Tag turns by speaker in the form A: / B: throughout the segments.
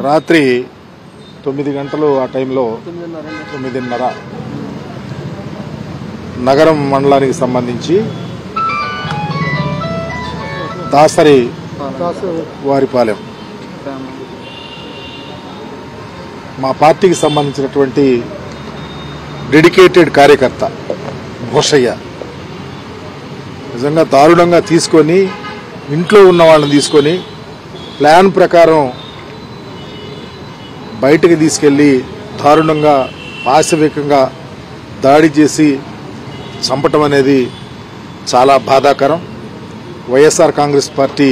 A: రాత్రి 9 గంటలు ఆ టైంలో 9:30 నగరం మండలానికి సంబంధించి దాసరి వారిపాలెం మా పార్టీకి సంబంధించినటువంటి డెడికేటెడ్ కార్యకర్త భూషయ్య నిజంగా దారుణంగా తీసుకొని ఇంట్లో ఉన్న వాళ్ళని తీసుకొని ప్లాన్ ప్రకారం బయటికి తీసుకెళ్లి దారుణంగా పాశవికంగా దాడి చేసి చంపటం అనేది చాలా బాధాకరం. వైఎస్ఆర్ కాంగ్రెస్ పార్టీ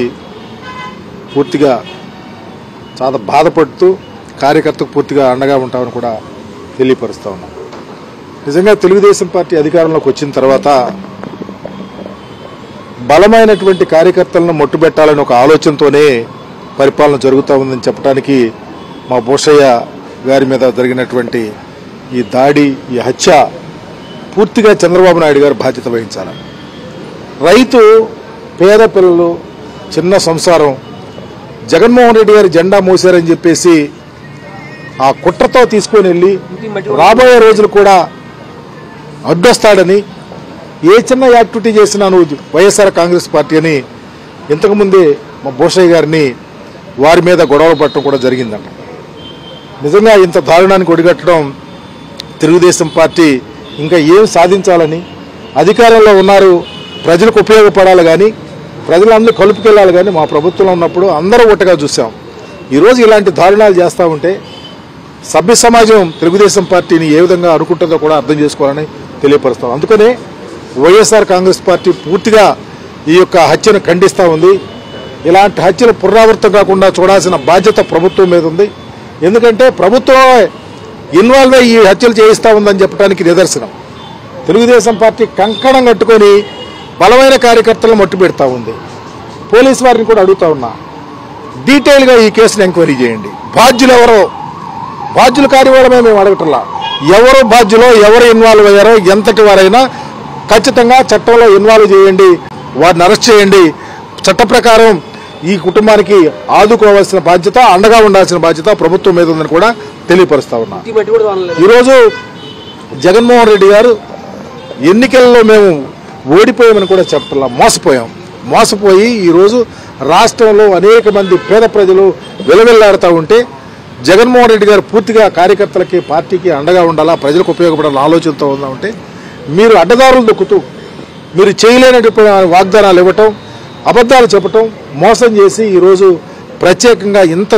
A: పూర్తిగా చాలా బాధపడుతూ కార్యకర్తకు పూర్తిగా అండగా ఉంటామని కూడా తెలియపరుస్తా ఉన్నాం. నిజంగా తెలుగుదేశం పార్టీ అధికారంలోకి వచ్చిన తర్వాత బలమైనటువంటి కార్యకర్తలను మట్టుబెట్టాలని ఒక ఆలోచనతోనే పరిపాలన జరుగుతూ ఉందని చెప్పడానికి మా భూషయ్య గారి మీద జరిగినటువంటి ఈ దాడి, ఈ హత్య పూర్తిగా చంద్రబాబు నాయుడు గారు బాధ్యత వహించాలి. రైతు, పేద పిల్లలు, చిన్న సంసారం జగన్మోహన్ రెడ్డి గారి జెండా మోసారని చెప్పేసి ఆ కుట్రతో తీసుకొని వెళ్ళి రాబోయే రోజులు కూడా అడ్డొస్తాడని, ఏ చిన్న యాక్టివిటీ చేసినా నువ్వు వైఎస్ఆర్ కాంగ్రెస్ పార్టీ అని ఇంతకుముందే మా భూషయ్య గారిని వారి మీద గొడవలు పట్టడం కూడా జరిగిందంట. నిజంగా ఇంత దారుణానికి ఒడిగట్టడం తెలుగుదేశం పార్టీ ఇంకా ఏం సాధించాలని, అధికారంలో ఉన్నారు ప్రజలకు ఉపయోగపడాలి కానీ ప్రజలందరూ కలుపుకెళ్లాలి కానీ మా ప్రభుత్వంలో ఉన్నప్పుడు అందరూ ఒట్టగా చూసాం. ఈరోజు ఇలాంటి దారుణాలు చేస్తూ ఉంటే సభ్య సమాజం తెలుగుదేశం పార్టీని ఏ విధంగా అనుకుంటుందో కూడా అర్థం చేసుకోవాలని తెలియపరుస్తాం. అందుకనే వైఎస్ఆర్ కాంగ్రెస్ పార్టీ పూర్తిగా ఈ యొక్క హత్యను ఖండిస్తూ ఉంది. ఇలాంటి హత్యలు పునరావృతం కాకుండా చూడాల్సిన బాధ్యత ప్రభుత్వం మీద ఉంది. ఎందుకంటే ప్రభుత్వం ఇన్వాల్వ్ అయ్యి ఈ హత్యలు చేయిస్తూ ఉందని చెప్పడానికి నిదర్శనం. తెలుగుదేశం పార్టీ కంకణం కట్టుకొని బలమైన కార్యకర్తలను మట్టు పెడతా ఉంది. పోలీసు వారిని కూడా అడుగుతా ఉన్నా, డీటెయిల్గా ఈ కేసును ఎంక్వైరీ చేయండి. బాధ్యులు ఎవరో, బాధ్యులు కార్యవాడమే మేము అడగటంలా, ఎవరు బాధ్యులో, ఎవరు ఇన్వాల్వ్ అయ్యారో ఎంతటి వారైనా ఖచ్చితంగా చట్టంలో ఇన్వాల్వ్ చేయండి, వారిని అరెస్ట్ చేయండి. చట్ట ప్రకారం ఈ కుటుంబానికి ఆదుకోవాల్సిన బాధ్యత, అండగా ఉండాల్సిన బాధ్యత ప్రభుత్వం మీద ఉందని కూడా తెలియపరుస్తా ఉన్నా. ఈరోజు జగన్మోహన్ రెడ్డి గారు ఎన్నికల్లో మేము ఓడిపోయామని కూడా చెప్పాల, మోసపోయి ఈరోజు రాష్ట్రంలో అనేక మంది పేద ప్రజలు వెలువెల్లాడుతూ ఉంటే జగన్మోహన్ రెడ్డి గారు పూర్తిగా కార్యకర్తలకి, పార్టీకి అండగా ఉండాలా, ప్రజలకు ఉపయోగపడాలని ఆలోచనతో ఉందా ఉంటే మీరు అడ్డదారులు దొక్కుతూ మీరు చేయలేనటువంటి వాగ్దానాలు ఇవ్వటం, అబద్ధాలు చెప్పటం, మోసం చేసి ఈరోజు ప్రత్యేకంగా ఇంత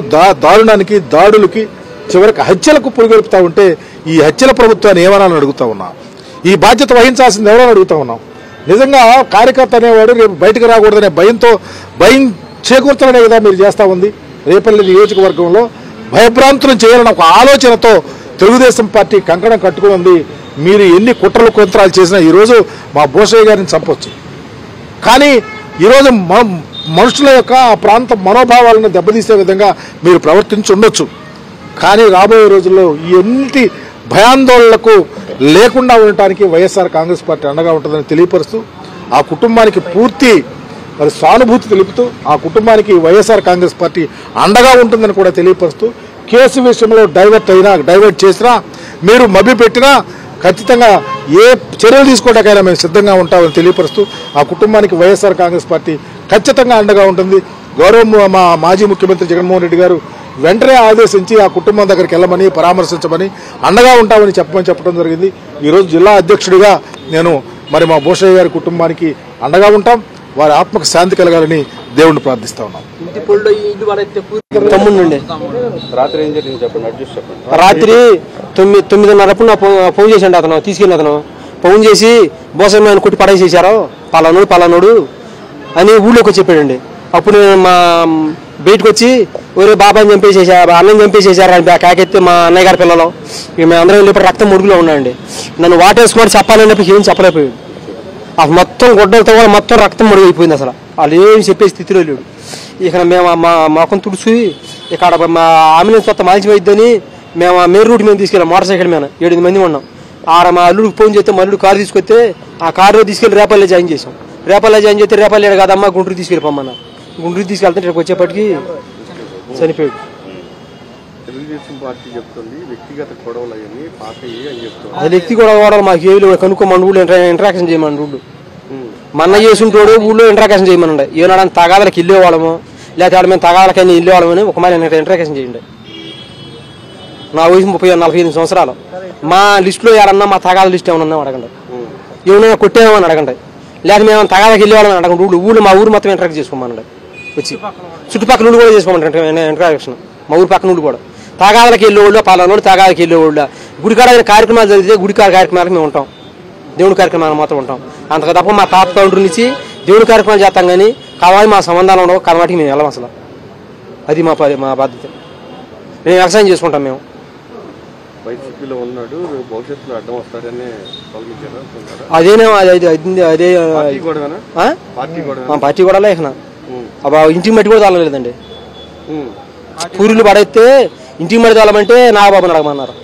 A: దారుణానికి, దాడులకి, చివరికి హత్యలకు పురిగొల్పుతా ఉంటే ఈ హత్యల ప్రభుత్వాన్ని ఏమనాలని అడుగుతా ఉన్నా. ఈ బాధ్యత వహించాల్సింది ఎవరని అడుగుతా ఉన్నాం. నిజంగా కార్యకర్త అనేవాడు రేపు బయటకు రాకూడదనే భయం చేకూర్చడమే కదా మీరు చేస్తూ ఉంది. రేపల్లి నియోజకవర్గంలో భయభ్రాంతులను చేయాలని ఒక ఆలోచనతో తెలుగుదేశం పార్టీ కంకణం కట్టుకుని ఉంది. మీరు ఎన్ని కుట్రలు కుంత్రాలు చేసినా ఈరోజు మా భూషయ్య గారిని చంపొచ్చు, కానీ ఈరోజు మనుషుల యొక్క ఆ ప్రాంత మనోభావాలను దెబ్బతీసే విధంగా మీరు ప్రవర్తించి ఉండొచ్చు. కానీ రాబోయే రోజుల్లో ఈ ఎన్ని భయాందోళనలకు లేకుండా ఉండటానికి వైఎస్ఆర్ కాంగ్రెస్ పార్టీ అండగా ఉంటుందని తెలియపరుస్తూ ఆ కుటుంబానికి పూర్తి మరి సానుభూతి తెలుపుతూ ఆ కుటుంబానికి వైఎస్ఆర్ కాంగ్రెస్ పార్టీ అండగా ఉంటుందని కూడా తెలియపరుస్తూ కేసు విషయంలో డైవర్ట్ చేసినా, మీరు మభ్యపెట్టినా ఖచ్చితంగా ఏ చర్యలు తీసుకోవడానికైనా మేము సిద్ధంగా ఉంటామని తెలియపరుస్తూ ఆ కుటుంబానికి వైఎస్ఆర్ కాంగ్రెస్ పార్టీ ఖచ్చితంగా అండగా ఉంటుంది. గౌరవ మా మాజీ ముఖ్యమంత్రి జగన్మోహన్ రెడ్డి గారు వెంటనే ఆదేశించి ఆ కుటుంబం దగ్గరికి వెళ్ళమని, పరామర్శించమని, అండగా ఉంటామని చెప్పడం జరిగింది. ఈరోజు జిల్లా అధ్యక్షుడిగా నేను మరి మా భూషయ్య గారి కుటుంబానికి అండగా ఉంటాం. వారి ఆత్మకు శాంతి కలగాలని దేవుణ్ణి ప్రార్థిస్తా ఉన్నాం.
B: రాత్రి 9:30 నా ఫోన్ చేశాడు అతను, తీసుకెళ్ళి అతను ఫోన్ చేసి భూషయ్య కొట్టి పడేసేసారు పలానోడు అని ఊళ్ళోకి చెప్పాడండి. అప్పుడు నేను మా బయటకు వచ్చి ఒరే బాబాని చంపేసేసారు, అన్నం చంపేసేసారు అని కాకెత్తే మా అన్నయ్య గారి పిల్లలు మేము అందరం ఇప్పుడు రక్తం ముడుగులో ఉన్నాయండి. నన్ను వాటేసుకొని చెప్పాలన్నప్పుడు ఏం చెప్పలేకపోయాడు. అసలు మొత్తం గుడ్డలతో కూడా మొత్తం రక్తం ముడిగిపోయింది. అసలు వాళ్ళు ఏం చెప్పే స్థితిలో లేడు. ఇక్కడ మేము మా మొఖం తుడిచి ఇక్కడ మా అంబులెన్స్ మొత్తం మాల్చిపోయిద్దని మేము మెయిన్ రూట్ మేము తీసుకెళ్ళాం. మోటార్ సైకిల్ మీద 7 మంది ఉన్నాం. మా అల్లుడికి ఫోన్ చేస్తే మా అల్లుడు కారు తీసుకొస్తే ఆ కారులో తీసుకెళ్ళి రేపల్లె జాయిన్ చేసాం. రేపల్లె జాయిన్ చేస్తే రేపల్లె కాదమ్మా గుంటూరు తీసుకెళ్ళిపోమన్నారు. గుంటూరు తీసుకెళ్తే ఇక్కడికి వచ్చేప్పటికి చనిపోయాడు.
C: తెలుగుదేశం పార్టీ చెప్తుంది వ్యక్తిగత గొడవలు అవన్నీ పాతయ్యి అని చెప్తుంది.
B: అది వ్యక్తి గొడవలు మాకు ఏవి కనుక్కోమని ఊళ్ళో ఇంటరాక్షన్ చేయమని ఊళ్ళు మన చేసుంటాడు ఊళ్ళో ఇంటరాక్షన్ చేయమనండి. ఏనాడని తగాదాలకు వెళ్ళేవాళ్ళము లేకపోతే మేము తగాదాలకైనా వెళ్ళేవాళ్ళమని ఒక మరి ఇంటరాక్షన్ చేయండి. నా వయసు 40-45 సంవత్సరాలు. మా లిస్టులో ఎవరన్నా మా తగాద లిస్ట్ ఏమన్నా అడగండి, ఏమైనా కొట్టేమని అడగండి, లేకపోతే మేము తగాదాకి వెళ్ళేవాళ్ళని అడగండి. ఊళ్ళు మా ఊరు మొత్తం ఇంటరాక్ట్ చేసుకోమనండి. వచ్చి చుట్టుపక్కల ఊళ్ళు కూడా చేసుకోమంటారు ఇంటరాక్షన్. మా ఊరు పక్కన ఊళ్ళు కూడా తగాదాలకు వెళ్ళేవాళ్ళు పాలనోళ్ళు తగాదాకి వెళ్ళేవాళ్ళు. గుడికాడ కార్యక్రమాలు జరిగితే గుడికాడ కార్యక్రమాలకు మేము ఉంటాం, దేవుడి కార్యక్రమాలు మాత్రం ఉంటాం. అంతకు తప్ప మా తాత కౌంటర్ నుంచి దేవుడి కార్యక్రమాలు చేస్తాం కానీ కావాలి మా సంబంధాలు ఉండవు కలవాటికి మేము వెళ్ళం అసలు. అది మా బాధ్యత. మేము వ్యవసాయం చేసుకుంటాం. మేము
C: వైసీపీలో ఉన్నాడు, భవిష్యత్తులో అడ్డం వస్తారని
B: అదేనే అదే పార్టీ కూడా లేకనా ఇంటికి మట్టి కూడా తాళలేదండి. పూరీలు పడైతే ఇంటికి మట్టి తాళమంటే నాగబాబుని అడగమన్నారు.